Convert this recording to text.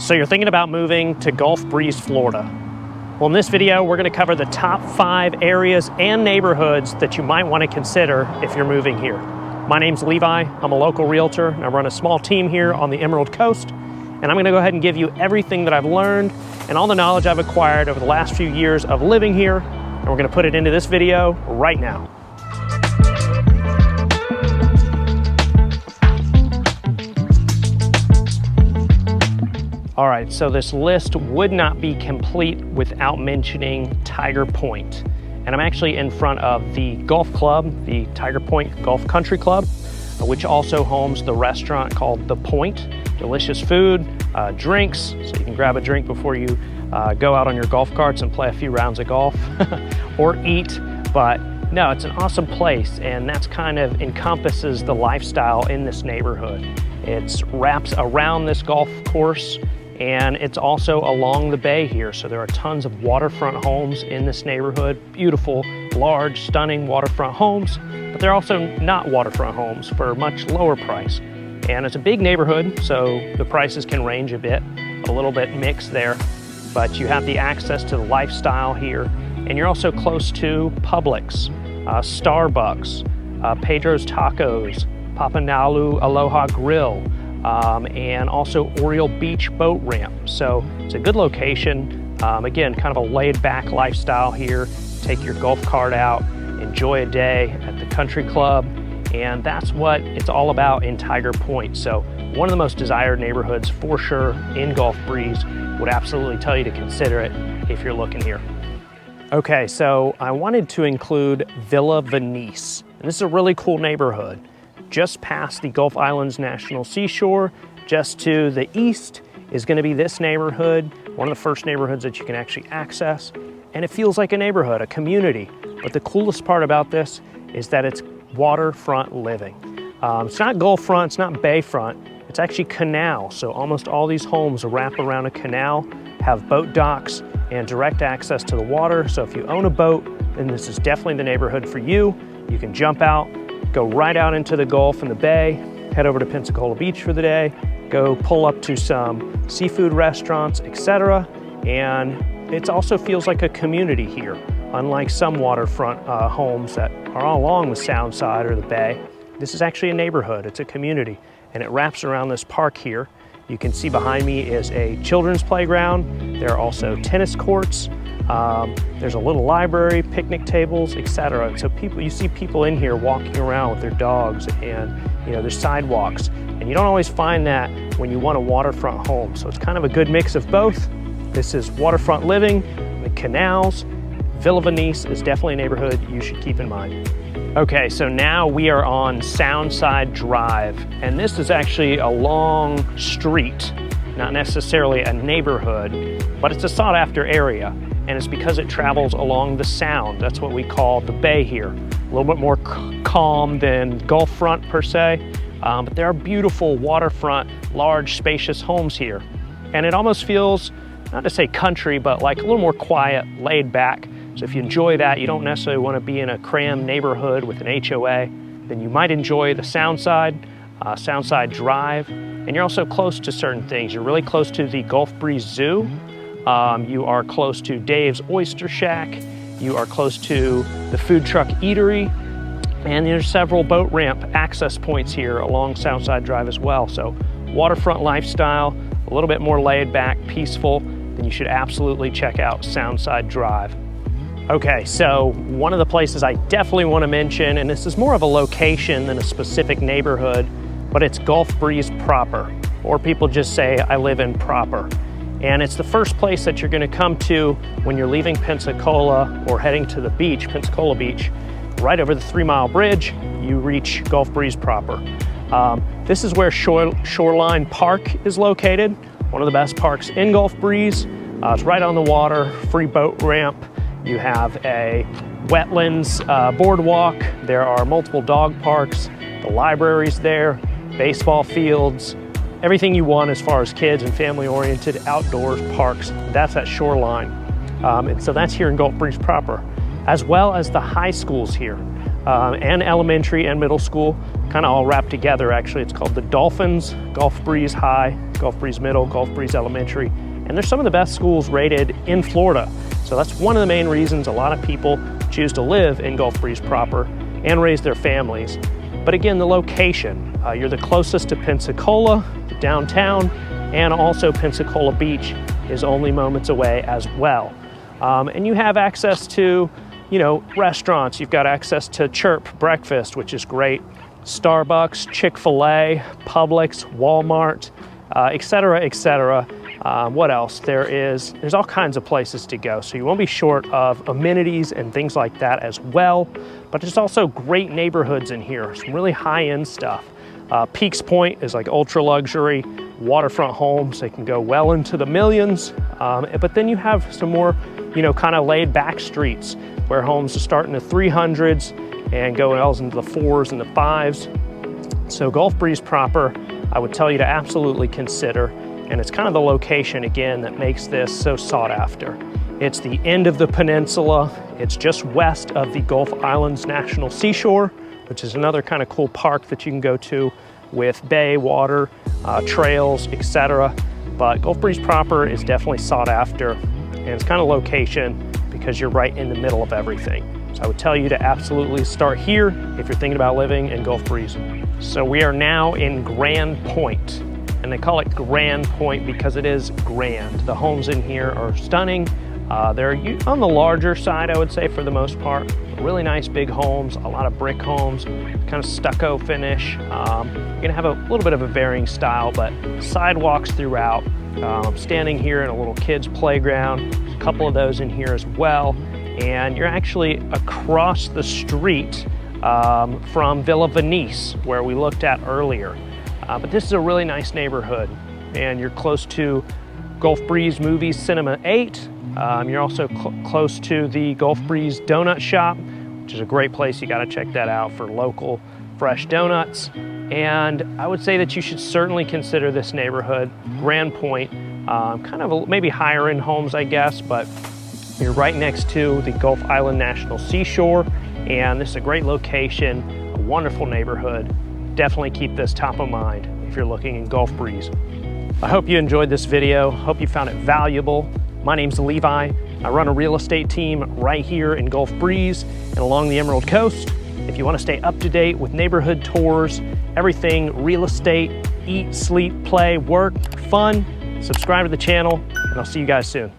So you're thinking about moving to Gulf Breeze, Florida. Well, in this video, we're going to cover the top 5 areas and neighborhoods that you might want to consider if you're moving here. My name's Levi. I'm a local realtor, and I run a small team here on the Emerald Coast. And I'm going to go ahead and give you everything that I've learned and all the knowledge I've acquired over the last few years of living here. And we're going to put it into this video right now. All right, so this list would not be complete without mentioning Tiger Pointe. And I'm actually in front of the golf club, the Tiger Pointe Golf Country Club, which also homes the restaurant called the Pointe. Delicious food, drinks, so you can grab a drink before you go out on your golf carts and play a few rounds of golf or eat. But no, it's an awesome place, and that's kind of encompasses the lifestyle in this neighborhood. It wraps around this golf course, and it's also along the bay here. So there are tons of waterfront homes in this neighborhood. Beautiful, large, stunning waterfront homes, but they're also not waterfront homes for a much lower price. And it's a big neighborhood, so the prices can range a little bit mixed there, but you have the access to the lifestyle here. And you're also close to Publix, Starbucks, Pedro's Tacos, Papanalu Aloha Grill, and also Oriole Beach Boat Ramp. So it's a good location. Again, kind of a laid-back lifestyle here. Take your golf cart out, enjoy a day at the country club, and that's what it's all about in Tiger Pointe. So one of the most desired neighborhoods for sure in Gulf Breeze. Would absolutely tell you to consider it if you're looking here. Okay, so I wanted to include Villa Venyce. And this is a really cool neighborhood. Just past the Gulf Islands National Seashore, just to the east is going to be this neighborhood, one of the first neighborhoods that you can actually access. And it feels like a neighborhood, a community. But the coolest part about this is that it's waterfront living. It's not Gulf front, it's not bayfront, it's actually canal. So almost all these homes wrap around a canal, have boat docks and direct access to the water. So if you own a boat, then this is definitely the neighborhood for you. You can jump out, go right out into the Gulf and the bay, head over to Pensacola Beach for the day, go pull up to some seafood restaurants, etc. And it also feels like a community here, unlike some waterfront homes that are all along the Soundside or the bay. This is actually a neighborhood, it's a community, and it wraps around this park here. You can see behind me is a children's playground. There are also tennis courts. There's a little library, picnic tables, etc. And so you see people in here walking around with their dogs, and there's sidewalks. And you don't always find that when you want a waterfront home. So it's kind of a good mix of both. This is waterfront living, the canals. Villa Venyce is definitely a neighborhood you should keep in mind. Okay, so now we are on Soundside Drive, and this is actually a long street, not necessarily a neighborhood, but it's a sought-after area, and it's because it travels along the Sound. That's what we call the bay here. A little bit more calm than Gulf front per se, but there are beautiful waterfront, large, spacious homes here, and it almost feels, not to say country, but like a little more quiet, laid back. So if you enjoy that, you don't necessarily want to be in a crammed neighborhood with an HOA, then you might enjoy the Soundside Drive. And you're also close to certain things. You're really close to the Gulf Breeze Zoo. You are close to Dave's Oyster Shack. You are close to the Food Truck Eatery. And there's several boat ramp access points here along Soundside Drive as well. So waterfront lifestyle, a little bit more laid back, peaceful, then you should absolutely check out Soundside Drive. Okay, so one of the places I definitely want to mention, and this is more of a location than a specific neighborhood, but it's Gulf Breeze proper, or people just say I live in proper. And it's the first place that you're going to come to when you're leaving Pensacola or heading to the beach, Pensacola Beach. Right over the 3 Mile Bridge, you reach Gulf Breeze proper. This is where Shoreline Park is located, one of the best parks in Gulf Breeze. It's right on the water, free boat ramp. You have a wetlands boardwalk. There are multiple dog parks. The library's there, baseball fields, everything you want as far as kids and family-oriented outdoors parks. That's at Shoreline. And so that's here in Gulf Breeze proper, as well as the high schools here. and elementary and middle school, kind of all wrapped together actually. It's called the Dolphins, Gulf Breeze High, Gulf Breeze Middle, Gulf Breeze Elementary, and they're some of the best schools rated in Florida. So that's one of the main reasons a lot of people choose to live in Gulf Breeze proper and raise their families. But again, the location, you're the closest to Pensacola, the downtown, and also Pensacola Beach is only moments away as well. And you have access to, restaurants. You've got access to Chirp breakfast, which is great, Starbucks, Chick-fil-A, Publix, Walmart, et cetera, et cetera. What else? There's all kinds of places to go. So you won't be short of amenities and things like that as well. But there's also great neighborhoods in here, some really high-end stuff. Peaks Pointe is like ultra luxury, waterfront homes. They can go well into the millions. But then you have some more, kind of laid back streets where homes are starting in the 300s and go well into the 4s and the 5s. So Gulf Breeze proper, I would tell you to absolutely consider. And it's kind of the location, again, that makes this so sought after. It's the end of the peninsula. It's just west of the Gulf Islands National Seashore, which is another kind of cool park that you can go to with bay, water, trails, etc. But Gulf Breeze proper is definitely sought after, and it's kind of location because you're right in the middle of everything. So I would tell you to absolutely start here if you're thinking about living in Gulf Breeze. So we are now in Grand Pointe. And they call it Grand Pointe because it is grand. The homes in here are stunning. They're on the larger side, I would say, for the most part. Really nice big homes, a lot of brick homes, kind of stucco finish. You're gonna have a little bit of a varying style, but sidewalks throughout. Standing here in a little kids playground, a couple of those in here as well. And you're actually across the street from Villa Venyce, where we looked at earlier. But this is a really nice neighborhood, and you're close to Gulf Breeze Movies Cinema 8. You're also close to the Gulf Breeze Donut Shop, which is a great place. You gotta check that out for local fresh donuts. And I would say that you should certainly consider this neighborhood, Grand Pointe, kind of maybe higher end homes, I guess, but you're right next to the Gulf Island National Seashore, and this is a great location, a wonderful neighborhood. Definitely keep this top of mind if you're looking in Gulf Breeze. I hope you enjoyed this video. Hope you found it valuable. My name's Levi. I run a real estate team right here in Gulf Breeze and along the Emerald Coast. If you want to stay up to date with neighborhood tours, everything real estate, eat, sleep, play, work, fun, subscribe to the channel, and I'll see you guys soon.